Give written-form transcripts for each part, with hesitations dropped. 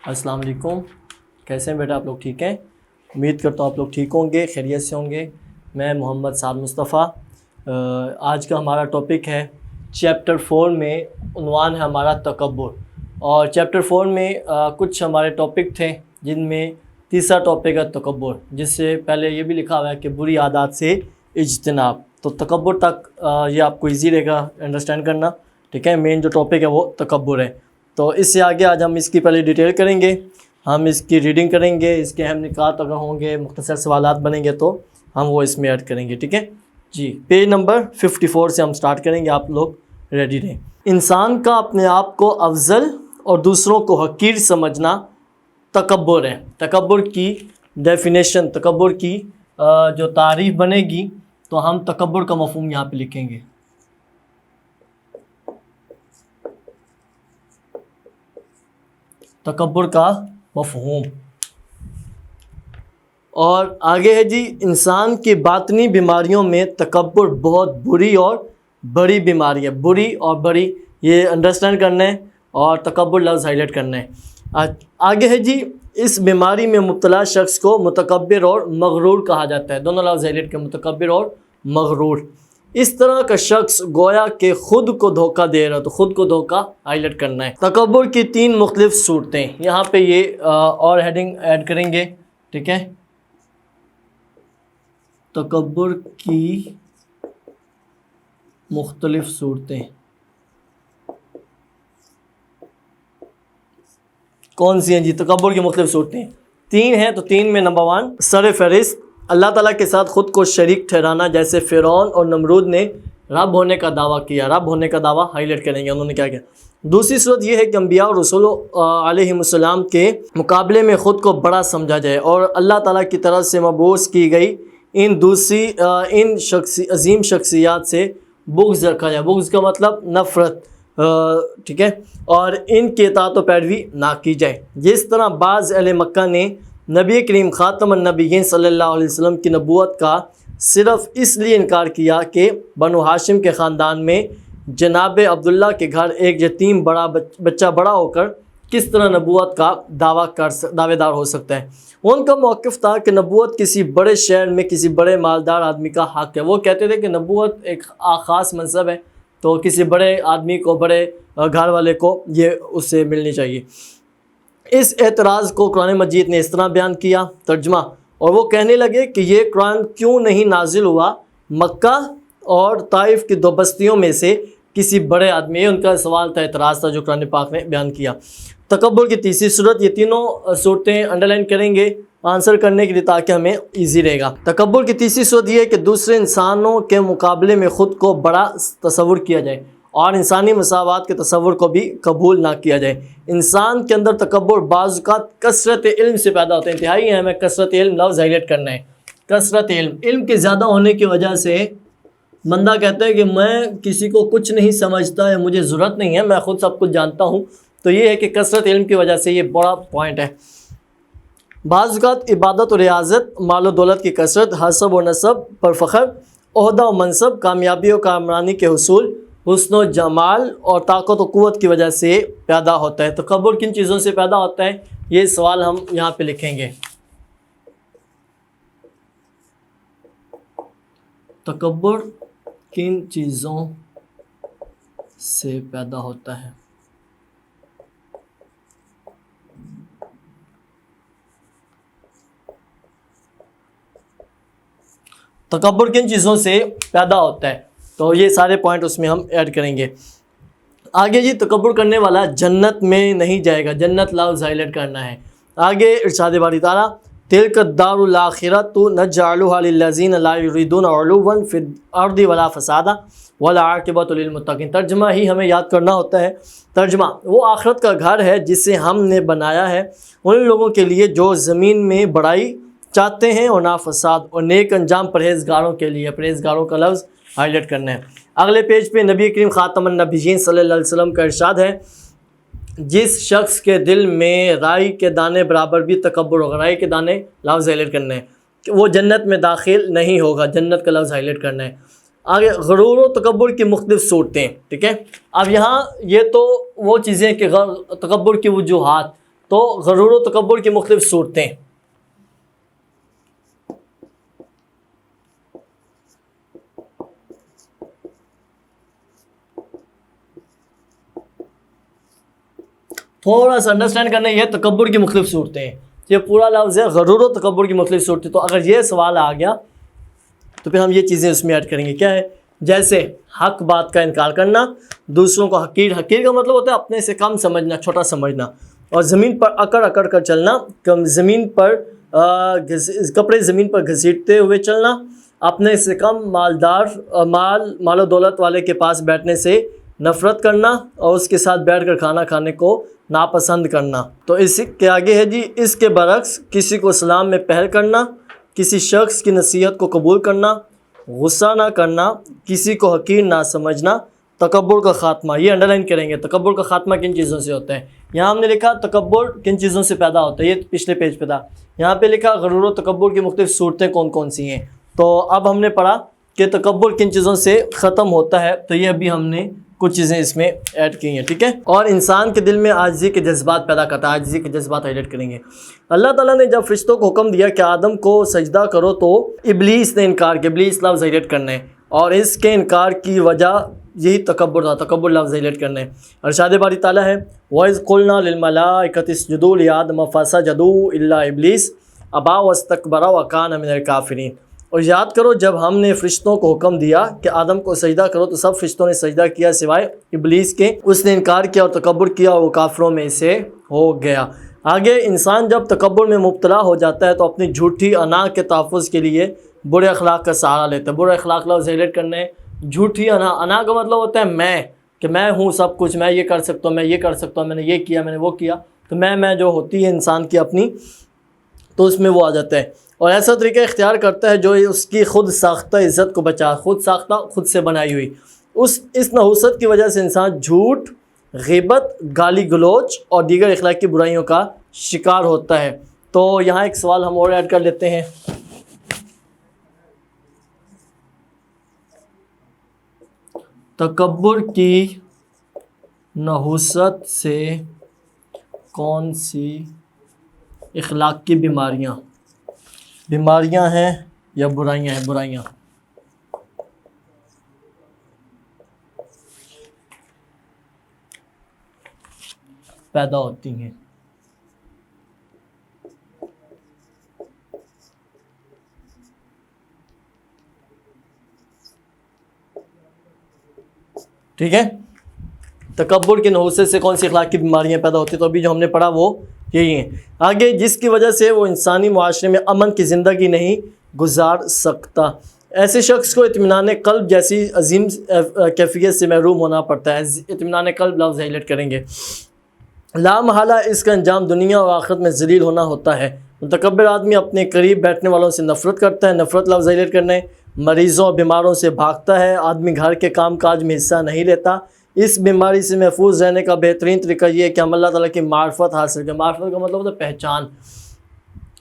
السلام علیکم، کیسے ہیں بیٹا؟ آپ لوگ ٹھیک ہیں؟ امید کرتا ہوں آپ لوگ ٹھیک ہوں گے، خیریت سے ہوں گے۔ میں محمد سعد مصطفیٰ۔ آج کا ہمارا ٹاپک ہے چیپٹر 4 میں، عنوان ہے ہمارا تکبر۔ اور چیپٹر 4 میں کچھ ہمارے ٹاپک تھے، جن میں تیسرا ٹاپک ہے تکبر، جس سے پہلے یہ بھی لکھا ہوا ہے کہ بری عادات سے اجتناب۔ تو تکبر تک یہ آپ کو ایزی رہے گا انڈرسٹینڈ کرنا، ٹھیک ہے؟ مین جو ٹاپک ہے وہ تکبر ہے۔ تو اس سے آگے آج ہم اس کی پہلے ڈیٹیل کریں گے، ہم اس کی ریڈنگ کریں گے، اس کے اہم نکات اگر ہوں گے، مختصر سوالات بنیں گے تو ہم وہ اس میں ایڈ کریں گے، ٹھیک ہے جی؟ پیج نمبر 54 سے ہم سٹارٹ کریں گے، آپ لوگ ریڈی رہیں۔ انسان کا اپنے آپ کو افضل اور دوسروں کو حقیر سمجھنا تکبر ہے۔ تکبر کی ڈیفینیشن، تکبر کی جو تعریف بنے گی تو ہم تکبر کا مفہوم یہاں پہ لکھیں گے۔ تکبر کا مفہوم۔ اور آگے ہے جی، انسان کی باطنی بیماریوں میں تکبر بہت بری اور بڑی بیماری ہے۔ بری اور بڑی، یہ انڈرسٹینڈ کرنا ہے، اور تکبر لفظ ہائی لائٹ کرنا ہے۔ آگے ہے جی، اس بیماری میں مبتلا شخص کو متکبر اور مغرور کہا جاتا ہے۔ دونوں لفظ ہائی لائٹ کریں، متکبر اور مغرور۔ اس طرح کا شخص گویا کہ خود کو دھوکہ دے رہا، تو خود کو دھوکہ ہائی لائٹ کرنا ہے۔ تکبر کی 3 مختلف صورتیں، یہاں پہ یہ اور ہیڈنگ ایڈ کریں گے، ٹھیک ہے؟ تکبر کی مختلف صورتیں کون سی ہیں جی؟ تکبر کی مختلف صورتیں 3 ہیں، تو 3 میں نمبر 1 سر فہرست اللہ تعالیٰ کے ساتھ خود کو شریک ٹھہرانا، جیسے فرعون اور نمرود نے رب ہونے کا دعویٰ کیا۔ رب ہونے کا دعویٰ ہائی لائٹ کریں گے، انہوں نے کیا کیا۔ دوسری صورت یہ ہے کہ انبیاء اور رسول علیہ السلام کے مقابلے میں خود کو بڑا سمجھا جائے، اور اللہ تعالیٰ کی طرف سے مبعوث کی گئی ان عظیم شخصیات سے بغض رکھا جائے۔ بغض کا مطلب نفرت، ٹھیک ہے؟ اور ان کی اطاعت و پیروی نہ کی جائے۔ جس طرح بعض اہل مکہ نے نبی کریم خاتم النبیین صلی اللہ علیہ وسلم کی نبوت کا صرف اس لیے انکار کیا کہ بنو ہاشم کے خاندان میں جناب عبداللہ کے گھر ایک یتیم بچہ بڑا ہو کر کس طرح نبوت کا دعوے دار ہو سکتا ہے۔ ان کا موقف تھا کہ نبوت کسی بڑے شہر میں کسی بڑے مالدار آدمی کا حق ہے۔ وہ کہتے تھے کہ نبوت ایک خاص منصب ہے، تو کسی بڑے آدمی کو، بڑے گھر والے کو یہ اس سے ملنی چاہیے۔ اس اعتراض کو قرآن مجید نے اس طرح بیان کیا، ترجمہ، اور وہ کہنے لگے کہ یہ قرآن کیوں نہیں نازل ہوا مکہ اور طائف کی 2 بستیوں میں سے کسی بڑے آدمی؟ یہ ان کا سوال تھا، اعتراض تھا جو قرآن پاک نے بیان کیا۔ تکبر کی تیسری صورت، یہ تینوں صورتیں انڈرلائن کریں گے آنسر کرنے کے لیے تاکہ ہمیں ایزی رہے گا۔ تکبر کی تیسری صورت یہ ہے کہ دوسرے انسانوں کے مقابلے میں خود کو بڑا تصور کیا جائے اور انسانی مساوات کے تصور کو بھی قبول نہ کیا جائے۔ انسان کے اندر تکبر بعض اوقات کثرت علم سے پیدا ہوتا ہے۔ انتہائی ہے، ہمیں کثرت علم لفظ ہائی لائٹ کرنا ہے۔ کثرت علم کے زیادہ ہونے کی وجہ سے بندہ کہتا ہے کہ میں کسی کو کچھ نہیں سمجھتا ہے، مجھے ضرورت نہیں ہے، میں خود سب کچھ جانتا ہوں۔ تو یہ ہے کہ کثرت علم کی وجہ سے یہ بڑا پوائنٹ ہے۔ بعض اوقات عبادت و ریاضت، مال و دولت کی کثرت، حسب و نسب پر فخر، عہدہ و منصب، کامیابی و کامرانی کے حصول، حسن و جمال اور طاقت و قوت کی وجہ سے پیدا ہوتا ہے۔ تکبر کن چیزوں سے پیدا ہوتا ہے؟ یہ سوال ہم یہاں پہ لکھیں گے۔ تکبر کن چیزوں سے پیدا ہوتا ہے؟ تکبر کن چیزوں سے پیدا ہوتا ہے؟ تو یہ سارے پوائنٹ اس میں ہم ایڈ کریں گے۔ آگے جی، تکبر کرنے والا جنت میں نہیں جائے گا، جنت لفظ ہائی لائٹ کرنا ہے۔ آگے ارشاد باری تعالیٰ، تلک الدار الاخرۃ نجعلها للذین لا یریدون علوا فی الارض ولا فسادا والعاقبۃ للمتقین۔ ترجمہ ہی ہمیں یاد کرنا ہوتا ہے۔ ترجمہ، وہ آخرت کا گھر ہے جسے ہم نے بنایا ہے ان لوگوں کے لیے جو زمین میں بڑائی چاہتے ہیں اور نہ فساد، اور نیک انجام پرہیزگاروں کے لیے۔ پرہیزگاروں کا لفظ ہائی لائٹ کرنا ہے۔ اگلے پیج پہ نبی کریم خاتم النبیین صلی اللہ علیہ وسلم کا ارشاد ہے، جس شخص کے دل میں رائی کے دانے برابر بھی تکبر ہوگا، رائی کے دانے لفظ ہائی لائٹ کرنا ہے، کہ وہ جنت میں داخل نہیں ہوگا، جنت کا لفظ ہائی لائٹ کرنا ہے۔ آگے غرور و تکبر کی مختلف صورتیں. ٹھیک ہے، اب یہاں یہ تو وہ چیزیں کہ تکبر کی وجوہات، تو غرور و تکبر کی مختلف صورتیں. تھوڑا سا انڈرسٹینڈ کرنا، یہ تکبر کی مختلف صورتیں، یہ پورا لفظ ہے غرور و تکبر کی مختلف صورتیں. تو اگر یہ سوال آ گیا تو پھر ہم یہ چیزیں اس میں ایڈ کریں گے. کیا ہے؟ جیسے حق بات کا انکار کرنا، دوسروں کو حقیر کا مطلب ہوتا ہے اپنے سے کم سمجھنا، چھوٹا سمجھنا، اور زمین پر اکڑ کر چلنا، زمین پر کپڑے زمین پر گھسیٹتے ہوئے چلنا، اپنے سے کم مال و دولت والے کے پاس بیٹھنے سے نفرت کرنا، اور اس کے ساتھ بیٹھ کر کھانا کھانے کو ناپسند کرنا. تو اس کے آگے ہے جی، اس کے برعکس کسی کو اسلام میں پہل کرنا، کسی شخص کی نصیحت کو قبول کرنا، غصہ نہ کرنا، کسی کو حقیر نہ سمجھنا، تکبر کا خاتمہ. یہ انڈرلائن کریں گے، تکبر کا خاتمہ کن چیزوں سے ہوتا ہے. یہاں ہم نے لکھا تکبر کن چیزوں سے پیدا ہوتا ہے، یہ پچھلے پیج پہ تھا. یہاں پہ لکھا غرور و تکبر کی مختلف صورتیں کون کون سی ہیں. تو اب ہم نے پڑھا کہ تکبر کن چیزوں سے ختم ہوتا ہے، تو یہ ابھی ہم نے کچھ چیزیں اس میں ایڈ کی ہیں. ٹھیک ہے، اور انسان کے دل میں عاجزی کے جذبات پیدا کرتا ہے، عاجزی کے جذبات ہائلائٹ کریں گے. اللہ تعالیٰ نے جب فرشتوں کو حکم دیا کہ آدم کو سجدہ کرو تو ابلیس نے انکار کیا. ابلیس لفظ ہائلائٹ کرنا ہے، اور اس کے انکار کی وجہ یہی تکبر تھا، تکبر لفظ ہائلائٹ کرنا ہے. ارشاد باری تعالیٰ ہے وَإِذْ قُلْنَا لِلْمَلَائِكَةِ اسْجُدُوا لِآدَمَ فَسَجَدُوا إِلَّا إِبْلِيسَ أَبَىٰ وَاسْتَكْبَرَ وَكَانَ مِنَ الْكَافِرِينَ. اور یاد کرو جب ہم نے فرشتوں کو حکم دیا کہ آدم کو سجدہ کرو تو سب فرشتوں نے سجدہ کیا سوائے ابلیس کے، اس نے انکار کیا اور تکبر کیا اور وہ کافروں میں سے ہو گیا. آگے انسان جب تکبر میں مبتلا ہو جاتا ہے تو اپنی جھوٹی انا کے تحفظ کے لیے برے اخلاق کا سہارا لیتا ہے. برے اخلاق لفظ ہائلائٹ کرنا ہے. جھوٹی انا کا مطلب ہوتا ہے میں، کہ میں ہوں سب کچھ، میں یہ کر سکتا ہوں، میں یہ کر سکتا ہوں، میں نے یہ کیا، میں نے وہ کیا. تو میں جو ہوتی ہے انسان کی اپنی، تو اس میں وہ آ جاتا ہے. اور ایسا طریقہ اختیار کرتا ہے جو اس کی خود ساختہ عزت کو بچا، خود ساختہ، خود سے بنائی ہوئی. اس نحوست کی وجہ سے انسان جھوٹ، غیبت، گالی گلوچ اور دیگر اخلاقی برائیوں کا شکار ہوتا ہے. تو یہاں ایک سوال ہم اور ایڈ کر لیتے ہیں. تکبر کی نحوست سے کون سی اخلاقی بیماریاں ہیں یا برائیاں ہیں؟ برائیاں پیدا ہوتی ہیں. ٹھیک ہے، تکبر کے نحوست سے کون سی اخلاقی بیماریاں پیدا ہوتی ہیں، تو ابھی جو ہم نے پڑھا وہ یہی ہیں. آگے جس کی وجہ سے وہ انسانی معاشرے میں امن کی زندگی نہیں گزار سکتا. ایسے شخص کو اطمینان قلب جیسی عظیم کیفیت سے محروم ہونا پڑتا ہے. اطمینان قلب لفظ ہائلائٹ کریں گے. لا محالہ اس کا انجام دنیا اور آخرت میں ذلیل ہونا ہوتا ہے. متکبر آدمی اپنے قریب بیٹھنے والوں سے نفرت کرتا ہے. نفرت لفظ ہائلائٹ کرنا ہے. مریضوں اور بیماروں سے بھاگتا ہے. آدمی گھر کے کام کاج میں حصہ نہیں لیتا. اس بیماری سے محفوظ رہنے کا بہترین طریقہ یہ ہے کہ ہم اللہ تعالیٰ کی معرفت حاصل کریں. معرفت کا مطلب ہوتا ہے پہچان،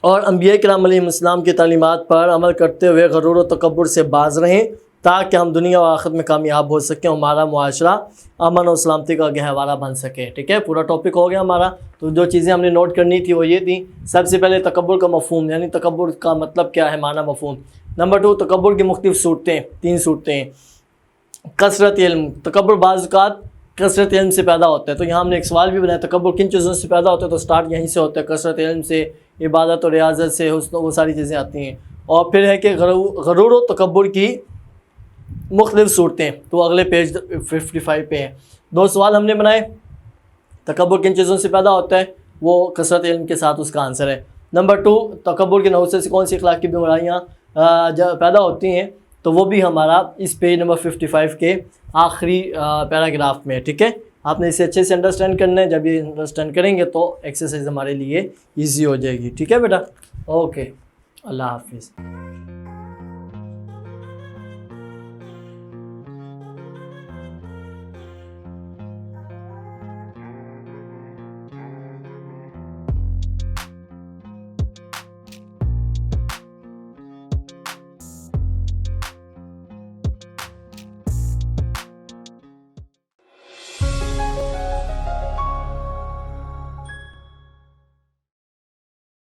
اور انبیاء کرام علیہ السلام کی تعلیمات پر عمل کرتے ہوئے غرور و تکبر سے باز رہیں تاکہ ہم دنیا و آخرت میں کامیاب ہو سکیں اور ہمارا معاشرہ امن و سلامتی کا گہوارہ بن سکے. ٹھیک ہے، پورا ٹاپک ہو گیا ہمارا. تو جو چیزیں ہم نے نوٹ کرنی تھی وہ یہ تھی. سب سے پہلے تکبر کا مفہوم، یعنی تکبر کا مطلب کیا ہے، معنی، مفہوم. نمبر 2، تکبر کی مختلف صورتیں، 3 صورتیں ہیں. کثرت علم، تکبر بعض اوقات کثرت علم سے پیدا ہوتا ہے. تو یہاں ہم نے ایک سوال بھی بنایا، تکبر کن چیزوں سے پیدا ہوتا ہے، تو سٹارٹ یہیں سے ہوتا ہے، کثرت علم سے، عبادت و ریاضت سے، حسن، وہ ساری چیزیں آتی ہیں. اور پھر ہے کہ غرور و تکبر کی مختلف صورتیں، تو اگلے پیج 55 پہ ہیں. 2 سوال ہم نے بنائے. تکبر کن چیزوں سے پیدا ہوتا ہے، وہ کثرت علم کے ساتھ اس کا آنسر ہے. نمبر 2، تکبر کے نحوست سے کون سی اخلاقی بیماریاں پیدا ہوتی ہیں، تو وہ بھی ہمارا اس پیج نمبر 55 کے آخری پیراگراف میں ہے. ٹھیک ہے، آپ نے اسے اچھے سے انڈرسٹینڈ کرنا ہے. جب یہ انڈرسٹینڈ کریں گے تو ایکسرسائز ہمارے لیے ایزی ہو جائے گی. ٹھیک ہے بیٹا، اوکے، اللہ حافظ.